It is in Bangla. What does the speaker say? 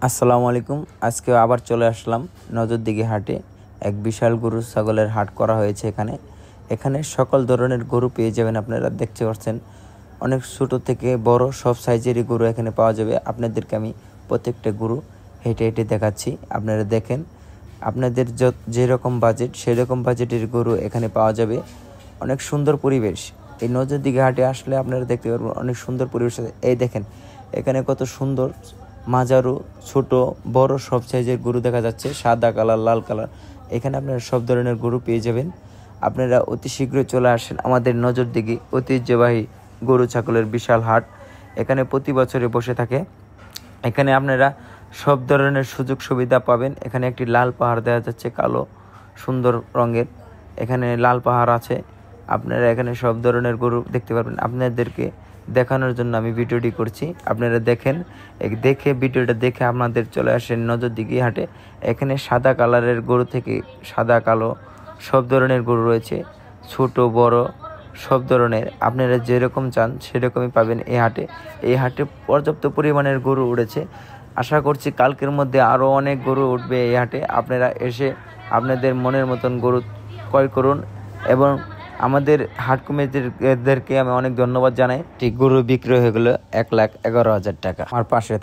আসসালামু আলাইকুম। আজকে আবার চলে আসলাম নজরদিঘি হাটে। এক বিশাল গরু ছাগলের হাট করা হয়েছে এখানে সকল ধরনের গরু পেয়ে যাবেন। আপনারা দেখতে পাচ্ছেন অনেক ছোট থেকে বড় সব সাইজেরই গরু এখানে পাওয়া যাবে। আপনাদেরকে আমি প্রত্যেকটা গরু হেঁটে হেঁটে দেখাচ্ছি। আপনারা দেখেন, আপনাদের যেরকম বাজেট সেরকম বাজেটের গরু এখানে পাওয়া যাবে। অনেক সুন্দর পরিবেশ। এই নজরদিঘি হাটে আসলে আপনারা দেখতে পারবেন অনেক সুন্দর পরিবেশ। এই দেখেন এখানে কত সুন্দর মাঝারু, ছোট, বড় সব সাইজের গরু দেখা যাচ্ছে, সাদা কালার, লাল কালার। এখানে আপনারা সব ধরনের গরু পেয়ে যাবেন। আপনারা অতি শীঘ্রই চলে আসেন আমাদের নজরদিঘি ঐতিহ্যবাহী গরু ছাগলের বিশাল হাট। এখানে প্রতি বছরে বসে থাকে। এখানে আপনারা সব ধরনের সুযোগ সুবিধা পাবেন। এখানে একটি লাল পাহাড় দেখা যাচ্ছে, কালো সুন্দর রঙের। এখানে লাল পাহাড় আছে। আপনারা এখানে সব ধরনের গরু দেখতে পারবেন। আপনাদেরকে দেখানোর জন্য আমি ভিডিওটি করছি। আপনারা দেখেন, ভিডিওটা দেখে আপনাদের চলে আসেন নজরদিঘি হাটে। এখানে সাদা কালারের গরু থেকে সাদা কালো সব ধরনের গরু রয়েছে, ছোট বড় সব ধরনের। আপনারা যেরকম চান সেরকমই পাবেন এই হাটে পর্যাপ্ত পরিমাণের গরু উঠেছে। আশা করছি কালকের মধ্যে আরও অনেক গরু উঠবে এই হাটে। আপনারা এসে আপনাদের মনের মতন গরু ক্রয় করুন। এবং আমাদের হাট কমিটিদেরকে আমি অনেক ধন্যবাদ জানাই। ঠিক গরু বিক্রি হয়ে গেল 1,11,000 টাকা। আমার পাশে